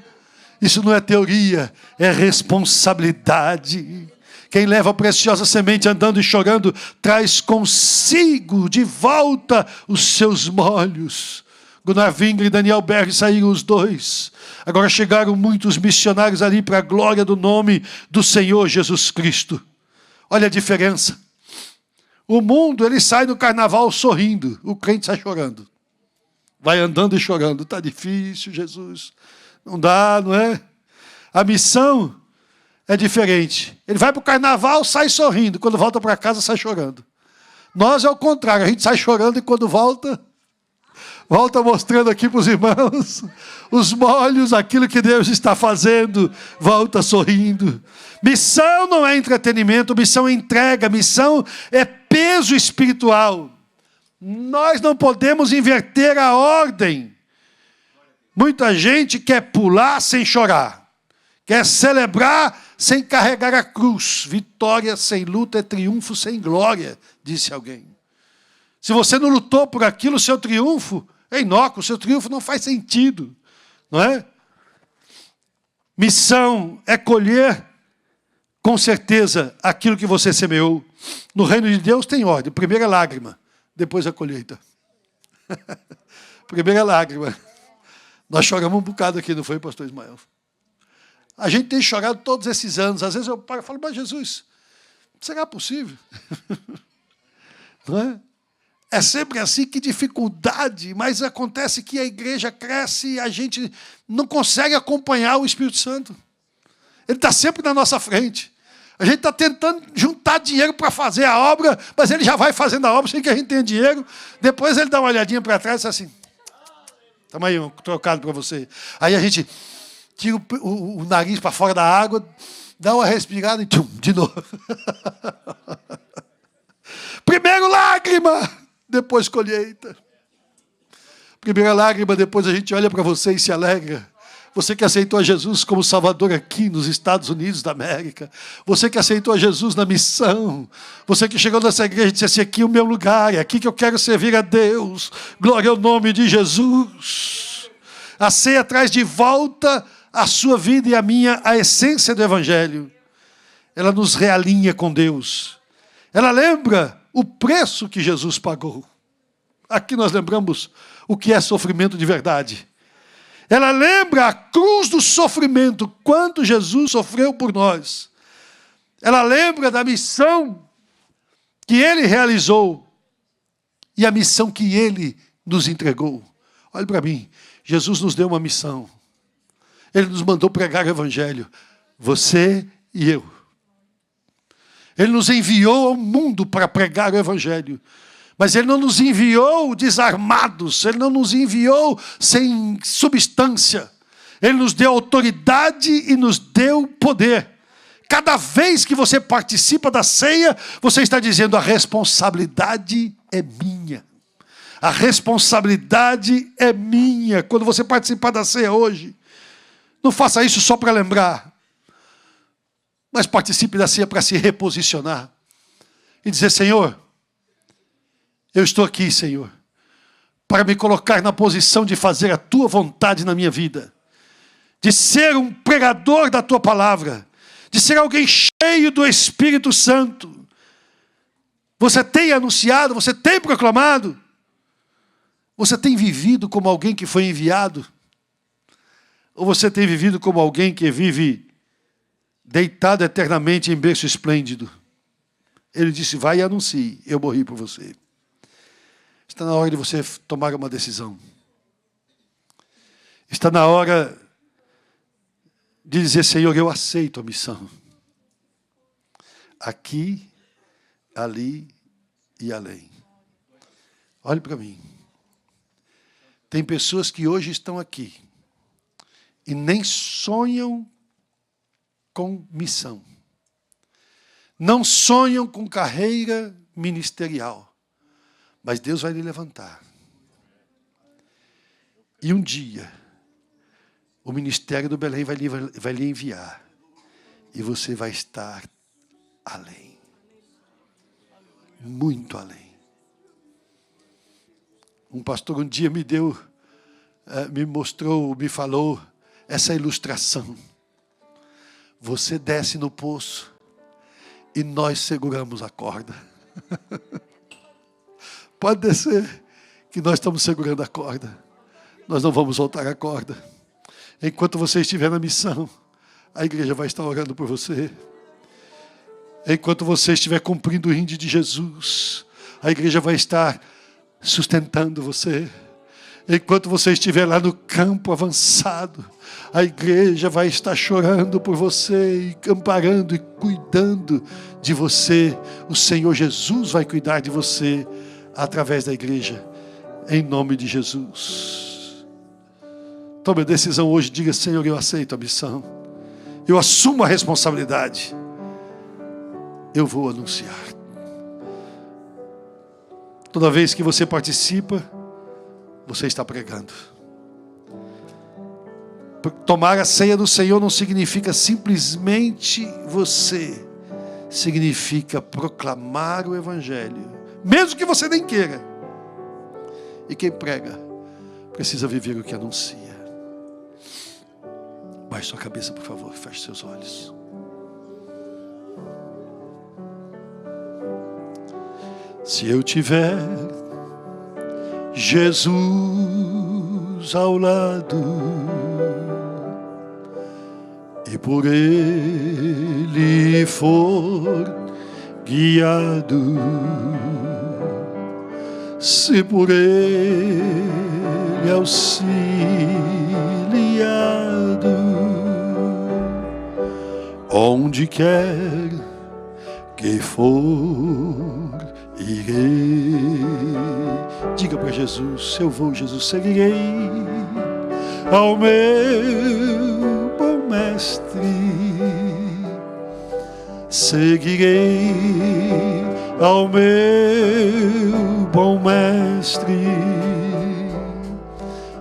Isso não é teoria, é responsabilidade. Quem leva a preciosa semente andando e chorando, traz consigo de volta os seus molhos. Gunnar Wingren e Daniel Berg saíram os dois. Agora chegaram muitos missionários ali para a glória do nome do Senhor Jesus Cristo. Olha a diferença. O mundo, ele sai no carnaval sorrindo, o crente sai chorando. Vai andando e chorando. Está difícil, Jesus. Não dá, não é? A missão é diferente. Ele vai para o carnaval, sai sorrindo. Quando volta para casa, sai chorando. Nós é o contrário. A gente sai chorando e quando volta mostrando aqui para os irmãos os molhos, aquilo que Deus está fazendo. Volta sorrindo. Missão não é entretenimento, missão é entrega. Missão é peso espiritual. Nós não podemos inverter a ordem. Muita gente quer pular sem chorar. Quer celebrar sem carregar a cruz. Vitória sem luta é triunfo sem glória, disse alguém. Se você não lutou por aquilo, o seu triunfo é inócuo, o seu triunfo não faz sentido. Não é? Missão é colher, com certeza, aquilo que você semeou. No reino de Deus tem ordem. Primeiro é lágrima, depois a colheita. Primeiro é lágrima. Nós choramos um bocado aqui, não foi, pastor Ismael? A gente tem chorado todos esses anos. Às vezes eu paro e falo, mas Jesus, será possível? Não é? É sempre assim, que dificuldade. Mas acontece que a igreja cresce e a gente não consegue acompanhar o Espírito Santo. Ele está sempre na nossa frente. A gente está tentando juntar dinheiro para fazer a obra, mas ele já vai fazendo a obra sem que a gente tenha dinheiro. Depois ele dá uma olhadinha para trás e diz assim, toma aí um trocado para você. Aí a gente tira o nariz para fora da água, dá uma respirada e tchum, de novo. Primeiro lágrima, depois colheita. Primeira lágrima, depois a gente olha para você e se alegra. Você que aceitou a Jesus como Salvador aqui nos Estados Unidos da América. Você que aceitou a Jesus na missão. Você que chegou nessa igreja e disse assim, aqui é o meu lugar, é aqui que eu quero servir a Deus. Glória ao nome de Jesus. A ceia traz de volta a sua vida e a minha, a essência do Evangelho. Ela nos realinha com Deus. Ela lembra o preço que Jesus pagou. Aqui nós lembramos o que é sofrimento de verdade. Ela lembra a cruz do sofrimento, quanto Jesus sofreu por nós. Ela lembra da missão que Ele realizou e a missão que Ele nos entregou. Olhe para mim, Jesus nos deu uma missão. Ele nos mandou pregar o Evangelho, você e eu. Ele nos enviou ao mundo para pregar o Evangelho. Mas Ele não nos enviou desarmados, Ele não nos enviou sem substância. Ele nos deu autoridade e nos deu poder. Cada vez que você participa da ceia, você está dizendo, a responsabilidade é minha. A responsabilidade é minha. Quando você participar da ceia hoje, não faça isso só para lembrar. Mas participe da ceia para se reposicionar e dizer: Senhor, eu estou aqui, Senhor, para me colocar na posição de fazer a tua vontade na minha vida, de ser um pregador da tua palavra, de ser alguém cheio do Espírito Santo. Você tem anunciado, você tem proclamado, você tem vivido como alguém que foi enviado, ou você tem vivido como alguém que vive deitado eternamente em berço esplêndido? Ele disse: vai e anuncie, eu morri por você. Está na hora de você tomar uma decisão. Está na hora de dizer: Senhor, eu aceito a missão. Aqui, ali e além. Olhe para mim. Tem pessoas que hoje estão aqui e nem sonham com missão. Não sonham com carreira ministerial. Mas Deus vai lhe levantar. E um dia, o ministério do Belém vai lhe enviar. E você vai estar além. Muito além. Um pastor um dia me mostrou, me falou essa ilustração. Você desce no poço e nós seguramos a corda. Pode descer, que nós estamos segurando a corda. Nós não vamos soltar a corda. Enquanto você estiver na missão, a igreja vai estar orando por você. Enquanto você estiver cumprindo o rinde de Jesus, a igreja vai estar sustentando você. Enquanto você estiver lá no campo avançado, a igreja vai estar chorando por você, e amparando e cuidando de você. O Senhor Jesus vai cuidar de você através da igreja, em nome de Jesus. Tome a decisão hoje, diga: Senhor, eu aceito a missão, eu assumo a responsabilidade, eu vou anunciar. Toda vez que você participa, você está pregando. Tomar a ceia do Senhor não significa simplesmente você, significa proclamar o Evangelho, mesmo que você nem queira. E quem prega precisa viver o que anuncia. Baixe sua cabeça, por favor, feche seus olhos. Se eu tiver Jesus ao lado e por Ele for guiado, se por Ele auxiliado, onde quer que for, irei. Diga para Jesus: eu vou, Jesus, seguirei ao meu bom mestre, seguirei ao meu bom mestre,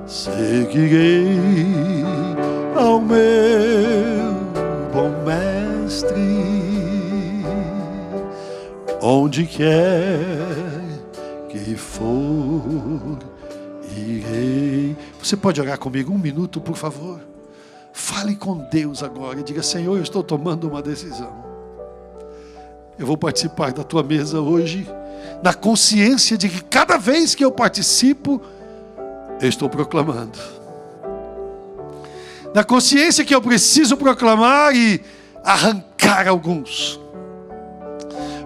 seguirei ao meu bom mestre, onde quer que for, irei. Você pode orar comigo 1 minuto, por favor? Fale com Deus agora e diga: Senhor, eu estou tomando uma decisão. Eu vou participar da tua mesa hoje, na consciência de que cada vez que eu participo, eu estou proclamando. Na consciência que eu preciso proclamar e arrancar alguns,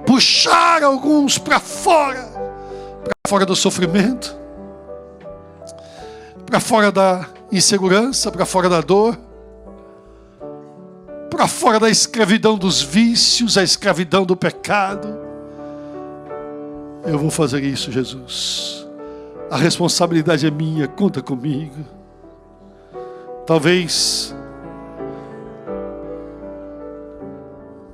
puxar alguns para fora do sofrimento, para fora da insegurança, para fora da dor, para fora da escravidão dos vícios, a escravidão do pecado. Eu vou fazer isso, Jesus. A responsabilidade é minha, conta comigo. Talvez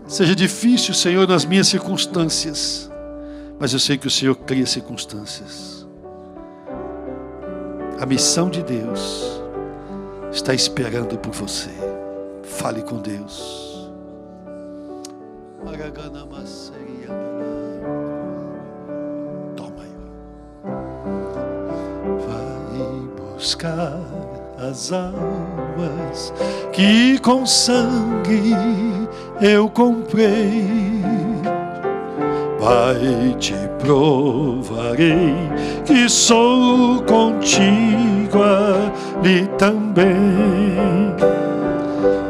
seja difícil, Senhor, nas minhas circunstâncias, mas eu sei que o Senhor cria circunstâncias. A missão de Deus está esperando por você. Fale com Deus. Toma aí. Vai buscar as almas que com sangue eu comprei. Vai, te provarei que sou contigo ali também.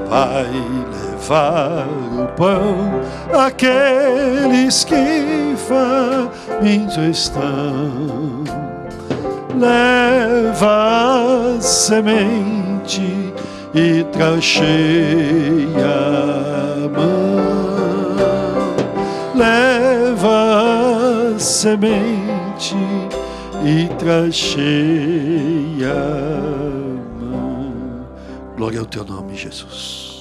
Vai levar o pão àqueles que famintos estão. Leva a semente e traz cheia a mão. Leva a semente e traz cheia a mão. Glória ao teu nome, Jesus.